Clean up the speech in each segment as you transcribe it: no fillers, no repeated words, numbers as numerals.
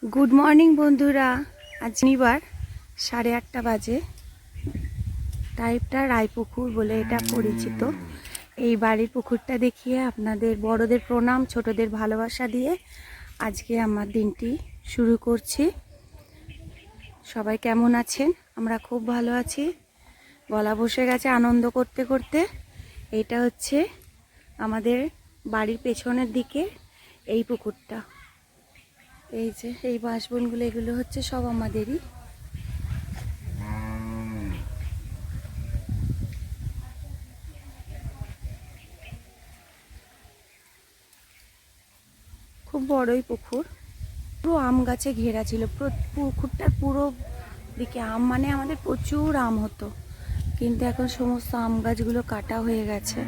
Good morning बंधुरा आज शनिवार 8:30 बाजे टाइपटा रायपुकुर बोले एटा परिचित এই বাড়ির পুকুরটা দেখিয়ে আপনাদের বড়দের প্রণাম ছোটদের ভালোবাসা দিয়ে আজকে আমার দিনটি শুরু করছি। সবাই কেমন আছেন? আমরা খুব ভালো আছি। গলা বসে গেছে আনন্দ করতে করতে। এইটা হচ্ছে আমাদের বাড়ির পেছনের দিকে এই পুকুরটা। এই যে এই বাঁশবনগুলো এগুলো হচ্ছে সব আমাদেরই। খুব বড়ই পুকুর, পুরো আম গাছে ঘেরা ছিল। পুকুরটার পুরো দিকে আম, মানে আমাদের প্রচুর আম হতো, কিন্তু এখন সমস্ত আম গাছগুলো কাটা হয়ে গেছে,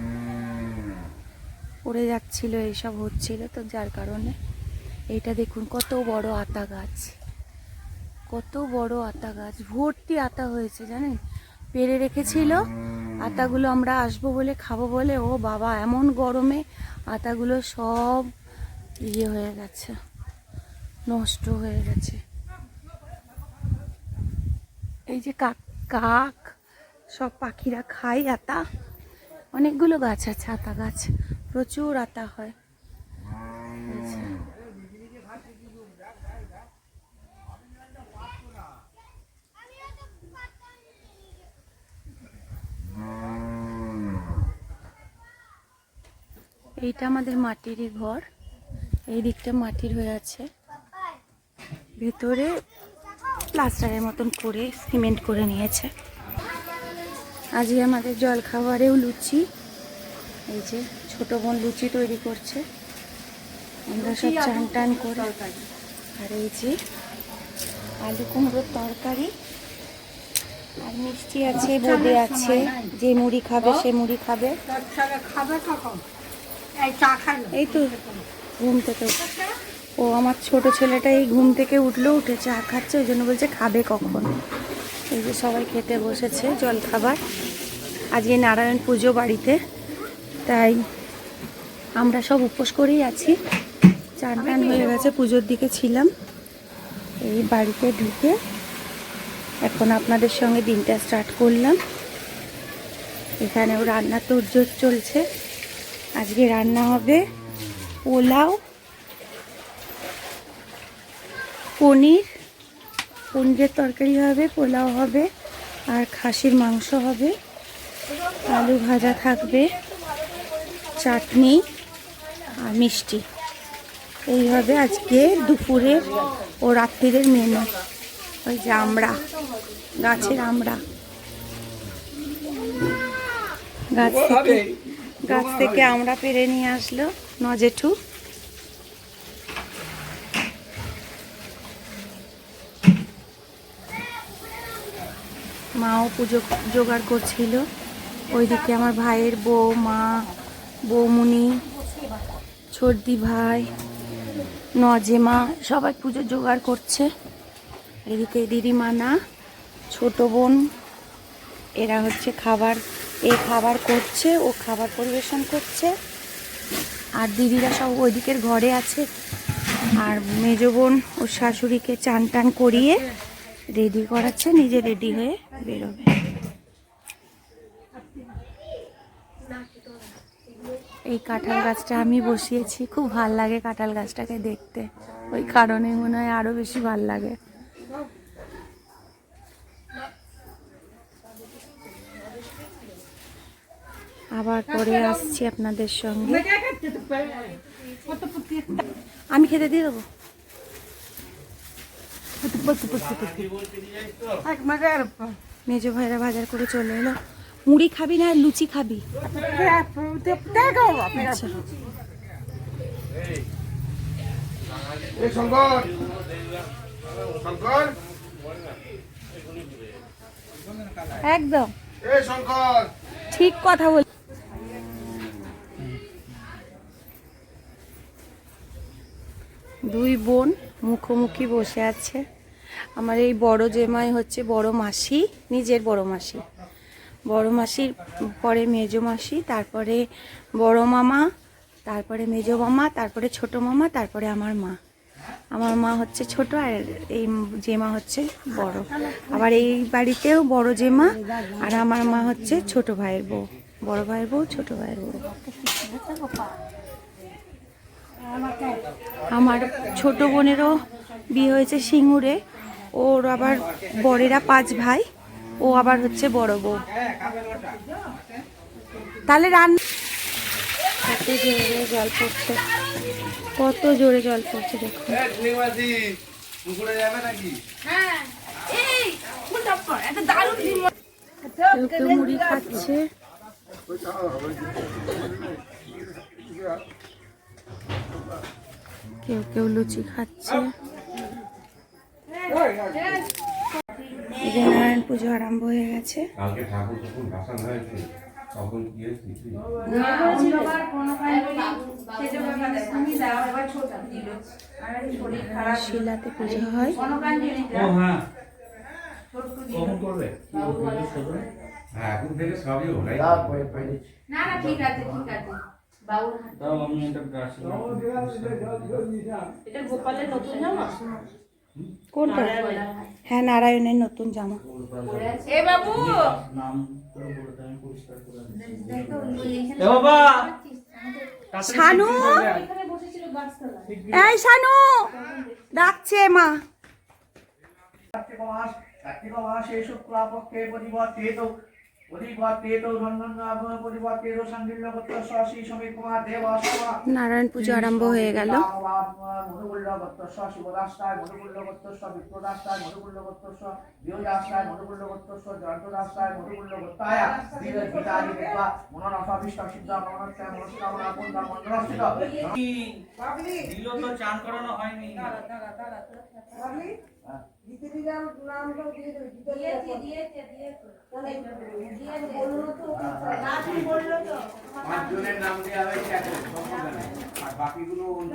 পড়ে যাচ্ছিল, এইসব হচ্ছিল, তো যার কারণে এইটা দেখুন কত বড় আতা গাছ, কত বড় আতা গাছ, ভর্তি আতা হয়েছে জানেন। পেরে রেখেছিল আতাগুলো, আমরা আসবো বলে খাবো বলে, ও বাবা এমন গরমে আতাগুলো সব ইয়ে হয়ে গেছে, নষ্ট হয়ে গেছে। এই যে কাক সব পাখিরা খায় আতা। অনেকগুলো গাছ আছে আতা গাছ, প্রচুর আতা হয়। এইটা আমাদের মাটিরই ঘর, এই দিকটা মাটির হয়ে আছে, ভেতরে প্লাস্টারের মতন করে সিমেন্ট করে নিয়েছে। আজকে আমাদের জল খাবারেও লুচি, এই যে ছোট বোন লুচি তৈরি করছে, আমরা সব চান টান করে। আর এই যে আলু কুমড়োর তরকারি, আর মিষ্টি আছে, বোঁদে আছে, যে মুড়ি খাবে সে মুড়ি খাবে। এই তো ঘুম থেকে ও আমার ছোট ছেলেটা এই ঘুম থেকে উঠলো, উঠে চা খাচ্ছে, ওই জন্য বলছে খাবে কখন। এই যে সবাই খেতে বসেছে জল খাবার। আজকে নারায়ণ পুজো বাড়িতে, তাই আমরা সব উপোস করেই আছি। চান টান হয়ে গেছে, পুজোর দিকে ছিলাম। এই বাড়িতে ঢুকে এখন আপনাদের সঙ্গে দিনটা স্টার্ট করলাম। এখানেও রান্না তোড়জোড় চলছে। আজকে রান্না হবে পোলাও, পনিরের তরকারি হবে, পোলাও হবে, আর খাসির মাংস হবে, আলু ভাজা থাকবে, চাটনি আর মিষ্টি। এইভাবে আজকে দুপুরের ও রাত্রিরের মেনু। ওই যে আমড়া, গাছের আমড়া, গাছ থেকে আমরা পেরে নিয়ে আসলো নজেঠু। মাও পুজো জোগাড় করছিল, ওইদিকে আমার ভাইয়ের বউ, মা, বৌমুনি, ছর্দি ভাই, নজেমা সবাই পুজো জোগাড় করছে। এদিকে দিদিমানা, ছোট বোন, এরা হচ্ছে খাবার করছে, ও খাবার পরিবেশন করছে। আর দিদিরা সব ওইদিকের ঘরে আছে। আর মেজ বোন ওর শাশুড়িকে চান টান করিয়ে রেডি করাচ্ছে, নিজে রেডি হয়ে বেরোবে। এই কাঁঠাল গাছটা আমি বসিয়েছি, খুব ভাল লাগে কাঁঠাল গাছটাকে দেখতে, ওই কারণে মনে হয় আরো বেশি ভাল লাগে। আবার পরে আসছি আপনাদের সঙ্গে। আমি খেতে দিয়ে দেবো। মেজো ভাইরা বাজার করে চলে এলো। মুড়ি খাবি না লুচি খাবি? একদম ঠিক কথা বল। দুই বোন মুখোমুখি বসে আছে। আমার এই বড় জেমাই হচ্ছে বড় মাসি, নিজের বড় মাসি, বড় মাসির পরে মেজো মাসি, তারপরে বড় মামা, তারপরে মেজো মামা, তারপরে ছোট মামা, তারপরে আমার মা। আমার মা হচ্ছে ছোট আর এই জেমা হচ্ছে বড়। আবার এই বাড়িতেও বড় জেমা আর আমার মা হচ্ছে ছোট ভাইয়ের বউ, বড় ভাইয়ের বউ, ছোট ভাইয়ের বউ। আমার ছোট বোনেরও বিয়ে হয়েছে সিঙ্গুরে, ওর আবার বড়েরা 5 ভাই, ও আবার হচ্ছে বড় বউ। তাহলে রান্না কত জোরে জল পড়ছে, কত জোরে জল পড়ছে দেখুন। কেউ মুড়ি খাচ্ছে, কেউ কেউ লুচি খাচ্ছে। এই যে নারায়ণ পুজো আরম্ভ হয়ে গেছে। শিলাতে পুজো হয়। কোনটা? হ্যাঁ, নারায়ণের নতুন জামা। শানু, এই শানু ডাকছে মা। নারায়ণ পুজো আরম্ভ হয়ে গেল। চান করানো হয়নি। পাঁচজনের নাম দেওয়া হয়েছে আর বাকিগুলো ওম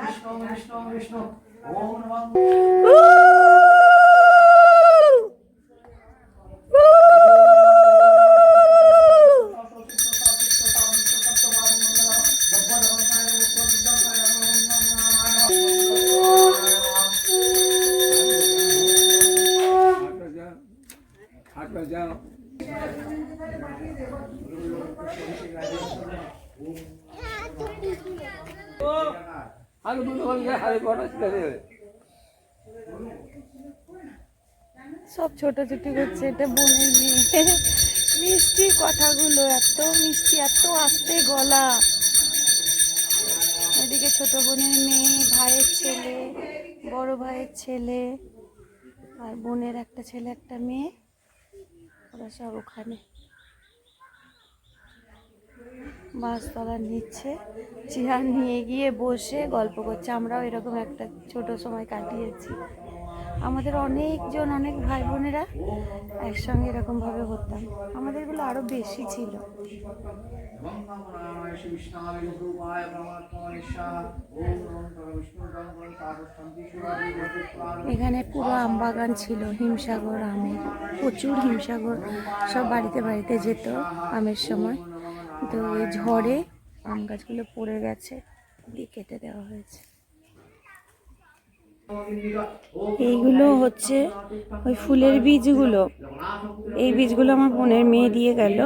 বিষ্ণু বিষ্ণু বিষ্ণু ওম নমঃ। সব ছোটাছুটি করছে, এটা বোনের মেয়ে। মিষ্টি কথাগুলো, এত মিষ্টি, এত আস্তে গলা। এদিকে ছোট বোনের মেয়ে, ভাইয়ের ছেলে, বড় ভাইয়ের ছেলে আর বোনের একটা ছেলে একটা মেয়ে, ওরা সব ওখানে বাসতলা নিচ্ছে, চেয়ার নিয়ে গিয়ে বসে গল্প করছে। আমরাও এরকম একটা ছোট সময় কাটিয়েছি। আমাদের অনেকজন, অনেক ভাই বোনেরা একসঙ্গে এরকমভাবে হতাম। আমাদেরগুলো আরও বেশি ছিল। এখানে পুরো আমবাগান ছিল, হিমসাগর আমের, প্রচুর হিমসাগর। সব বাড়িতে বাড়িতে যেত আমের সময়। তো ওই ঝড়ে আম গাছগুলো পড়ে গেছে, দিয়ে কেটে দেওয়া হয়েছে। এইগুলো হচ্ছে ওই ফুলের বীজগুলো। এই বীজগুলো আমার বোনের মেয়ে দিয়ে গেল।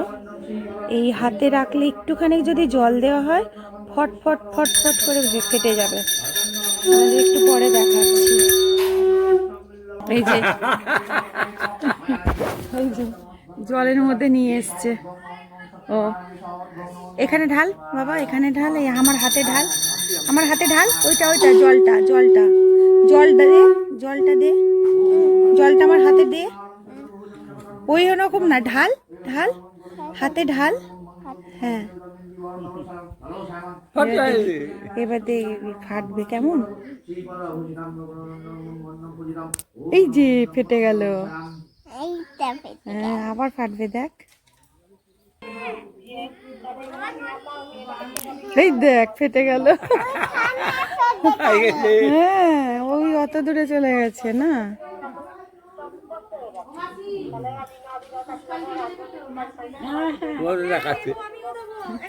এই হাতে রাখলে একটুখানি যদি জল দেওয়া হয়, ফট ফট ফট ফট করে ফেটে যাবে। আমাদের একটু পরে দেখাচ্ছি। এই যে এই যে জলের মধ্যে নিয়ে এসছে ও। এখানে ঢাল বাবা, এখানে ঢাল, এই আমার হাতে ঢাল, আমার হাতে ঢাল। ওইটা ওইটা জলটা, জলটা, জলটা দে, জলটা দে, জলটা আমার হাতে দে। ওই রকম না, ঢাল ঢাল, হাতে ঢাল। হ্যাঁ, এবার দে, ফাটবে কেমন। এই যে ফেটে গেল। হ্যাঁ, আবার ফাটবে, দেখ। এই দেখ ফেটে গেল। হ্যাঁ, ওই অত দূরে চলে গেছে না।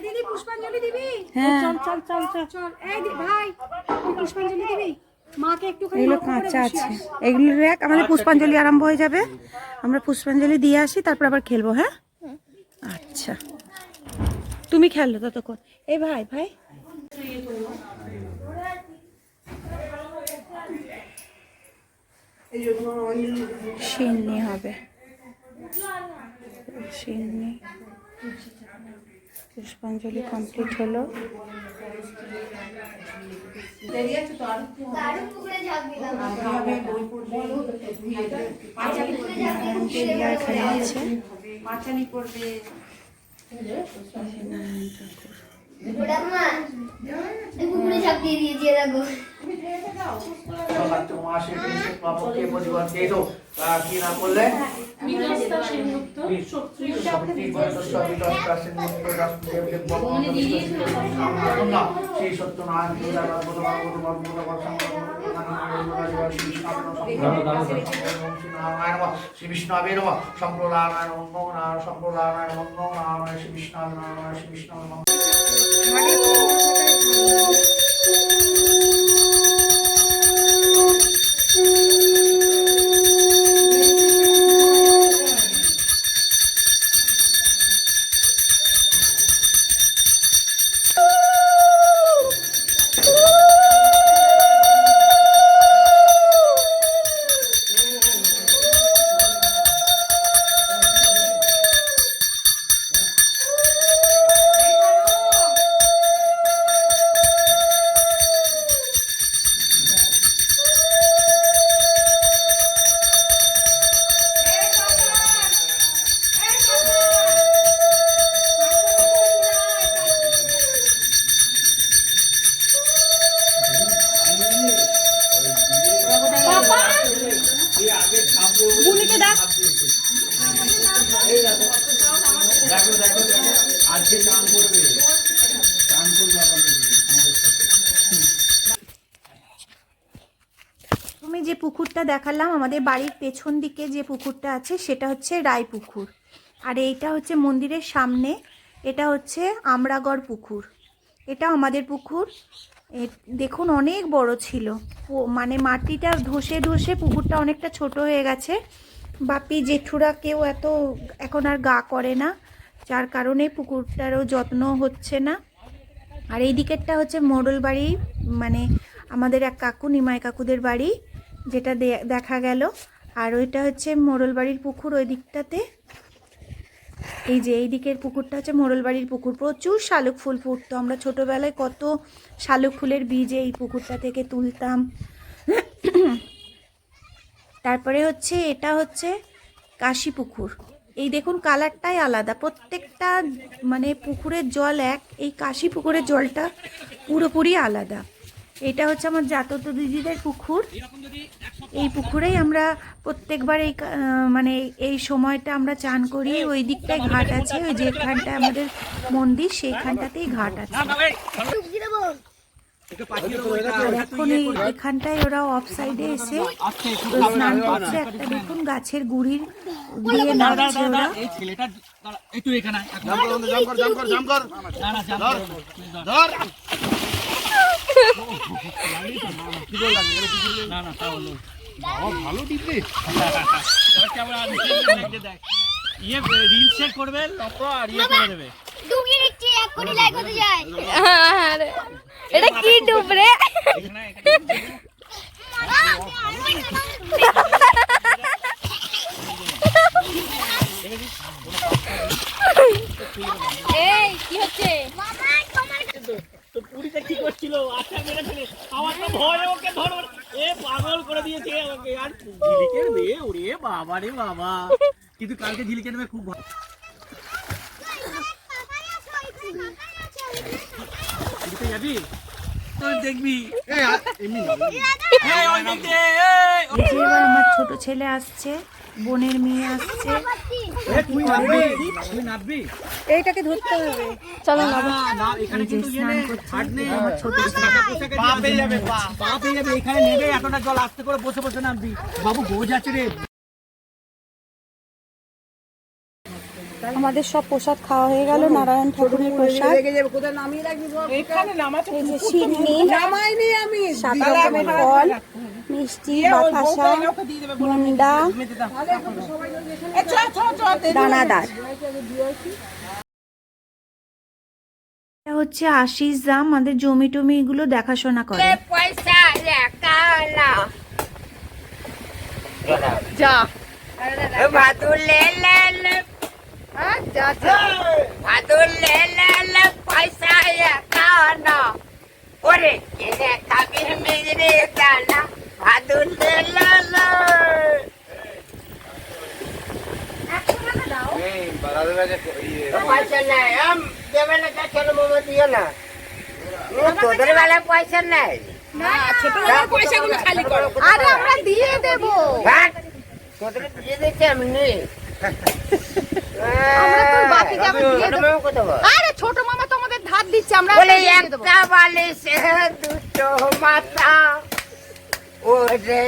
দিদি পুষ্পাঞ্জলি দিবি? হ্যাঁ চল চল চল চল চল। এই ভাই তুই পুষ্পাঞ্জলি দিবি? মাকে একটুখানি এগুলো লক্ষ্য করে কাঁচা বসিয়ে আছে, আস। এগুলো রাখ, আমাদের পুষ্পাঞ্জলি আরম্ভ হয়ে যাবে, আমরা পুষ্পাঞ্জলি দিয়ে আসি, তারপর আবার খেলবো। হ্যাঁ আচ্ছা, তুমি খেলো ততক্ষণ। এই ভাই ভাই সিন্নি হবে, সিন্নি। পুষ্পাঞ্জলি কমপ্লিট হলো। শিলা এখানে আছে। পাঁচালি করবে। পুকুরে ঝাঁপ দিয়ে দিয়েছি এরকম। কি নাম বললে? শ্রী সত্যনারায়ণ শ্রী বিষ্ণু সম্প্রদানারায়ণ মঙ্গল সম্প্রদানারায়ণ মঙ্গল নারায়ণ শ্রী বিষ্ণু নারায়ণ শ্রী বিষ্ণু তুমি যে পুকুরটা দেখালাম আমাদের বাড়ির পেছন দিকে যে পুকুরটা আছে সেটা হচ্ছে রায়পুকুর, আর এইটা হচ্ছে মন্দিরের সামনে, এটা হচ্ছে আমরাগড় পুকুর। এটা আমাদের পুকুর, দেখুন অনেক বড় ছিল, মানে মাটিটা ধসে ধসে পুকুরটা অনেকটা ছোট হয়ে গেছে। বাপি জেঠুরা কেউ এত এখন আর গা করে না, যার কারণে পুকুরটারও যত্ন হচ্ছে না। আর এই দিকেরটা হচ্ছে মোড়ল বাড়ি, মানে আমাদের এক কাকু, নিমাই কাকুদের বাড়ি, যেটা দেখা গেল। আর ওইটা হচ্ছে মোড়ল বাড়ির পুকুর ওই দিকটাতে। এই যে এই দিকের পুকুরটা হচ্ছে মোড়ল বাড়ির পুকুর, প্রচুর শালুক ফুল ফুটতো, আমরা ছোটোবেলায় কত শালুক ফুলের বীজ এই পুকুরটা থেকে তুলতাম। তারপরে হচ্ছে এটা হচ্ছে কাশী পুকুর, এই দেখুন কালারটাই আলাদা, প্রত্যেকটা মানে পুকুরের জল এক, এই কাশী পুকুরের জলটা পুরোপুরি আলাদা। এটা হচ্ছে আমার জাততো দিদিদের পুকুর, এই পুকুরেই আমরা প্রত্যেকবার এই মানে এই সময়টা আমরা চান করি। ওই দিকটায় ঘাট আছে, ওই যেখানটায় আমাদের মন্দির সেইখানটাতেই ঘাট আছে। আর এখন এখানটায় ওরা অফ সাইডে এসে স্নান করছে, একটা দেখুন গাছের গুড়ির দিয়ে নামছে ওরা। এটা কি ডুব রে? এই কি হচ্ছে? তো পুরীতে কি করছিল? আচ্ছা মেরে ফেলে আমার তো ভয়, ওকে ধরো, এ পাগল করে দিয়েছে আমাকে। আর ঝিলিকের মেয়ে, ওরে বাবা রে বাবা, কিন্তু কালকে ঝিলিকের মেয়ে খুব ভয়। যাবি দেখবি এবার আমার ছোট ছেলে আসছে, বোনের মেয়ে আসছে, এইটাকে ধরতে হবে, চলো স্নান করছে আমার ছোট ছেলে। এখানে নেবে এতটা জল, আস্তে করে বসে বসে নামবি। বাবু গোজ আছে রে। আমাদের সব প্রসাদ খাওয়া হয়ে গেল, নারায়ণ ঠাকুরের প্রসাদ। এই যে সিন্নি, 7 রকমের ফল, মিষ্টি, বাতাসা, মুন্ডা, দানাদার। এটা হচ্ছে আশিস দা, আমাদের জমি টমি এগুলো দেখাশোনা করে। পয়সা একালা যা ভাদুর লে লে লে যা যা ভাদুর লে লে লে পয়সা একালা ওরে কিনে খাবি মিজরে দানা ভাদুর লে লে লে পয়সা নাই দেবে না কেন মোমো দিও না তোদের বেলা পয়সা নাই আরে আমরা দিয়ে দেবো। তোদের দিয়ে দিচ্ছে এমনি আরে ছোট মামা তো আমাদের ধার দিচ্ছে, আমরা বলে একটা বালিশে দুটো মাথা ওরে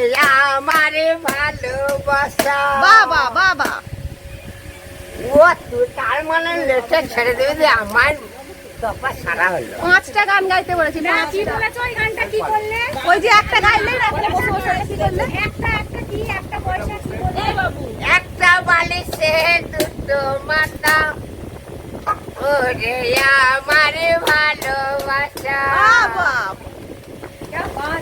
আমার ভালোবাসা বাবা বাবা। ও তুই তার মানে লেটে ছেড়ে দেবে যে আমার দফা সারা হলো 5টা গান গাইতে বলেছি। কি বলেছো ওই গানটা কি করলে? ওই যে একটা গাইলে না, বসে বসে কি করলে? একটা কি একটা পয়সা কি বললে বাবু? একটা বালিশে দুটো মাথা ওরে আমার ভালোবাসা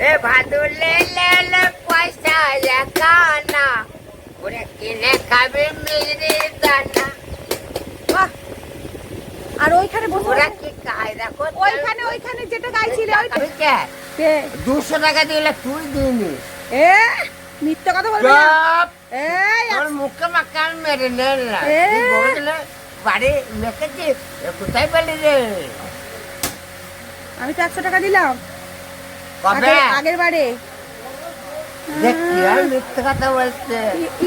এ ভাদুর লে লে লে পয়সা একানা ওরে কিনে খাবে মিজরি দানা বাহ। আর ওইখানে বসে ওরা কি কায়দা করছে ওইখানে যেটা গাইছিলে ওইখানে। কে 200 টাকা দিলে তুই দিনি এ মিথ্যা কথা বলবি না। চপ এই তোর মুখে মাকান মেরে নেলা এ। তুই বললে বাড়ি মেকেছি কোথায় পেলি রে আমি তো 100 টাকা দিলাম কবে আগের বারে। দেখি আর মিথ্যে কথা বলছে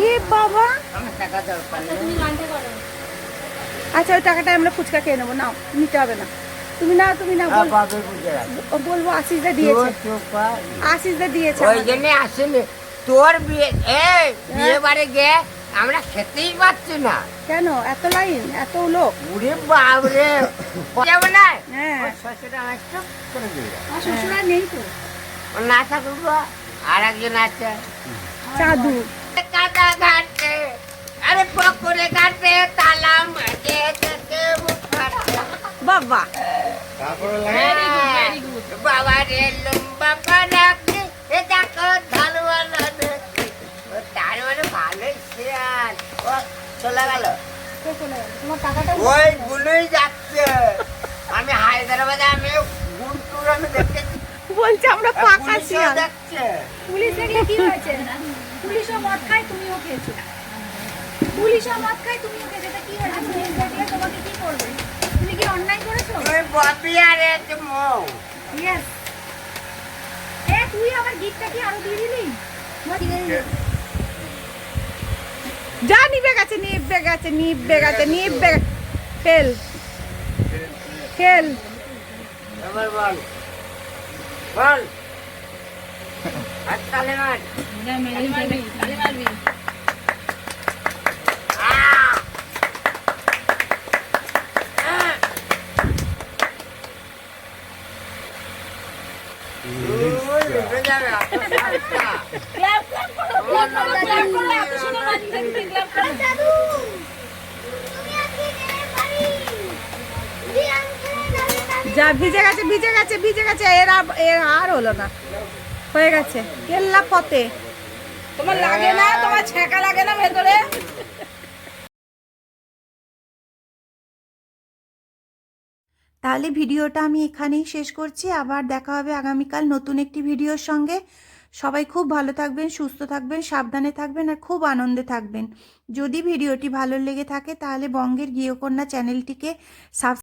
এ বাবা। আমার টাকা দরকার নেই আচ্ছা ওই টাকাটা আমরা ফুচকা খেয়ে নেবো, নাও, নিতে হবে না। তুমি না কবে বুঝে রাখ বলবো আশিস দা দিয়েছে, চোপা আশিস দা দিয়েছে ওই জন্য আসেনি তোর বিয়ে বিয়ে বাড়ি গিয়ে আমরা খেতেই পাচ্ছি না কেন এত লাইন, এত লোক? উড়ে বাবরে যাবো না হ্যাঁ শ্বশুরটা আমার চুপ করে দিল আমার শ্বশুর আর নেই তো। না থাকুক আর একজন আছে চাদু। কাদা ঘাটে আরে পুকুরে ঘাটে তালা মাঝে থেকে বাবা বাবা রে লম্বা পারাকে এ দেখো ধানওয়ালা দেখি তার মানে ভালোই শিয়াল ও চলে গেল তোমার টাকাটা ওই গুলোই যাচ্ছে আমি হায়দ্রাবাদে আমি গুন্টুর আমি দেখেছি বলছে আমরা পাকা পুলিশও শিয়াল। দেখছে পুলিশ দেখলে কি হয়েছে? পুলিশও মদ খায়, তুমিও খেয়েছো। পুলিশও মদ খায়, তুমিও খেয়েছো, তা কি হয়েছে? পুলিশ দেখলে তোমাকে কি করবে? তুমি কি অন্যায় করেছো? তুই ববি আর এত মৌ Yes. তুই আমার গিফটটা কি আরো দিয়ে দিলি? যা নিবে গেছে খেল খেল। এবার বল বল তালে মার যা ভিজে গেছে এর আর হলো না, হয়ে গেছে কেল্লা পথে। তোমার লাগে না, তোমার ছ্যাঁকা লাগে না ভেতরে? তাহলে ভিডিওটা আমি এখানেই শেষ করছি। আবার দেখা হবে আগামীকাল নতুন একটি ভিডিওর সঙ্গে। সবাই খুব ভালো থাকবেন, সুস্থ থাকবেন, সাবধানে থাকবেন আর খুব আনন্দে থাকবেন। যদি ভিডিওটি ভালো লেগে থাকে তাহলে বঙ্গের গৃহকন্যা চ্যানেলটিকে সাবস্ক্রাইব